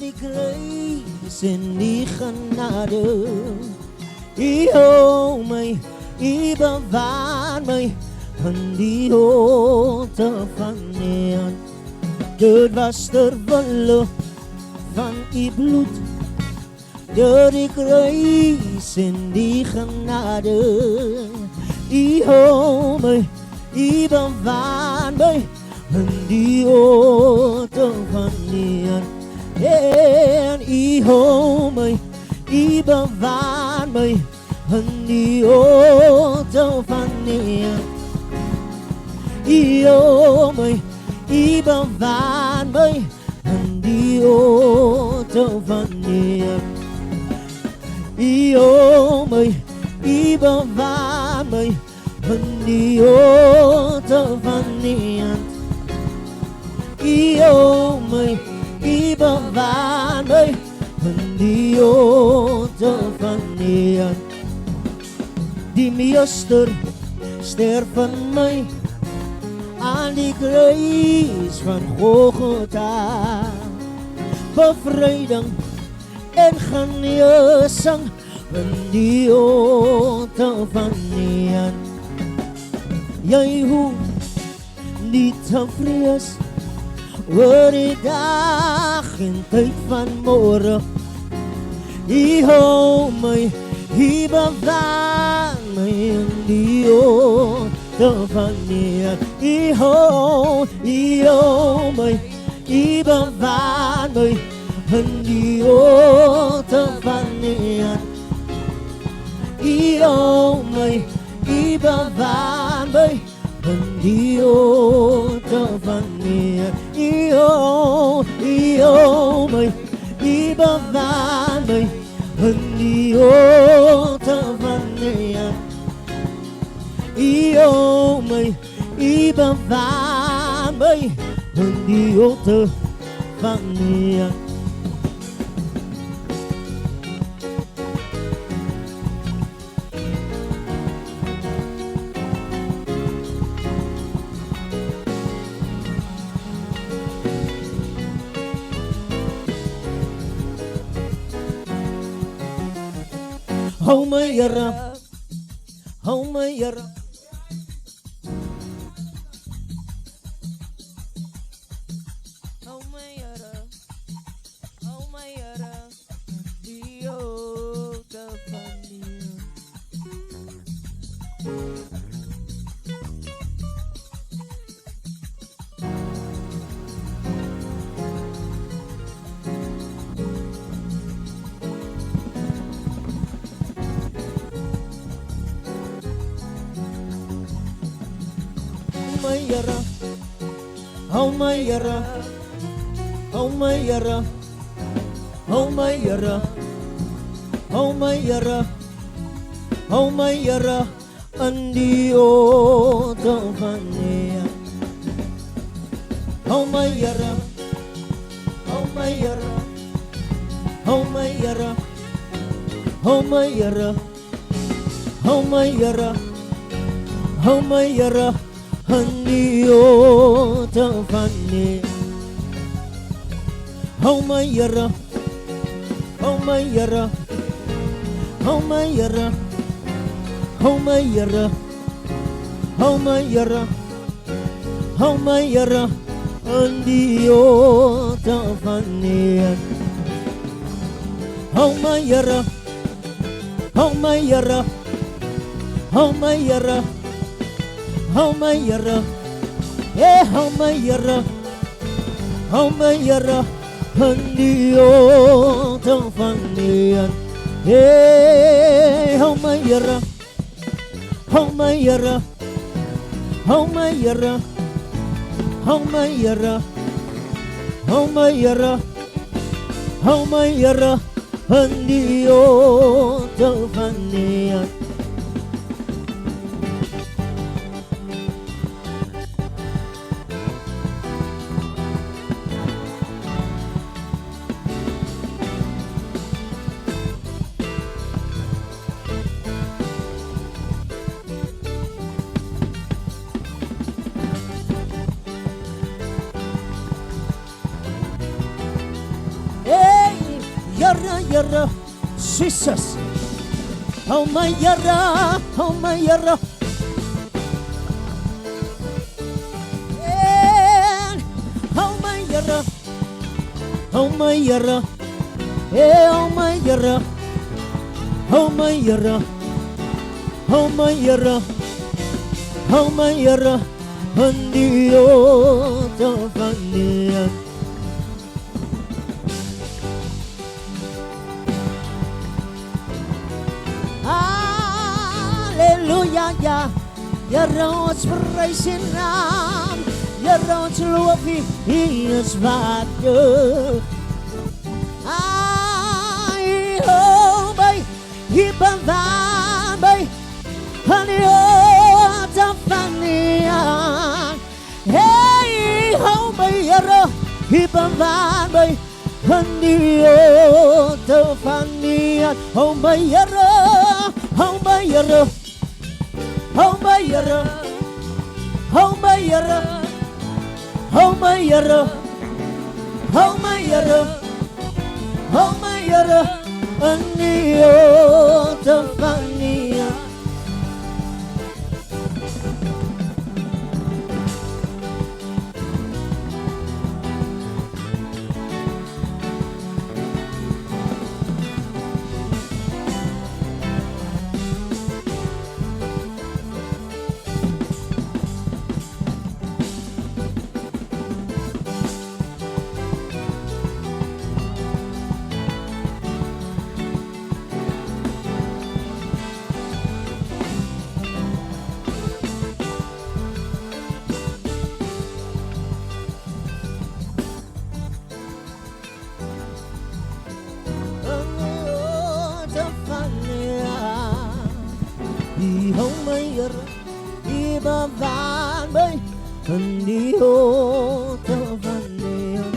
die grace en die genade. U hou my, U bewaar my in die holte van neer. Dit was ter wille van U bloed, deur die grace en die genade. U hou my, U bewaar my in die holte van neer. En U hou my, U bewaar my in die holte van neer. U hou my, U bewaar my in die holte van neer. U hou my, U bewaar my in die holte van neer. U hou my, U bewaar my in die holte van neer. Die meester sterf in my aan die kruis van Golgotha. Bevryding en genesing in die holte van neer. Jy hoef nie te vrees oor die dag en tyd van môre. U hou my, U bewaar my in die holte van neer. U hou my, U bewaar my in die holte van neer. U hou my, U bewaar my in die holte van neer. U hou my, U bewaar my in die holte van neer. U hou my, U bewaar my in die holte van neer. Hou my Here, hou my Here. Hou my Here, hou my Here, die holte van neer. Hou my Here, hou my Here, hou my Here, hou my Here, hou my Here in die holte van neer. Hou my Here, hou my Here, hou my Here, hou my Here, hou my Here, hou my Here in die holte van neer. Hou my Here, hou my Here, hou my Here, hou my Here, hou my Here, hou my Here in die holte van neer. Hou my Here, hou my Here, hou my Here, hou my Here, hou my Here, hou my Here in die holte van neer. Hou my Here, hou my Here, hou my Here, hou my Here, hou my Here, hou my Here in die holte van neer. yara yara, Jesus. Oh my yara, oh my yara. Oh my yara, oh my yara, oh my yara, oh my yara, oh my yara, oh my yara, Andio Tafania. Hallelujah, yeah. Yarots praising Ram. Yarots loving His Father. I oh my Ibavan by Hanio Tafania. Hey, oh my Yaro Ibavan by Hanio Tafania. Oh my Yaro, oh my Yaro. Oh my yara, oh my yara, oh my yara, oh my yara, oh my yara, Anio Tafania. Home mayor, iba van bay, Andio Tafania.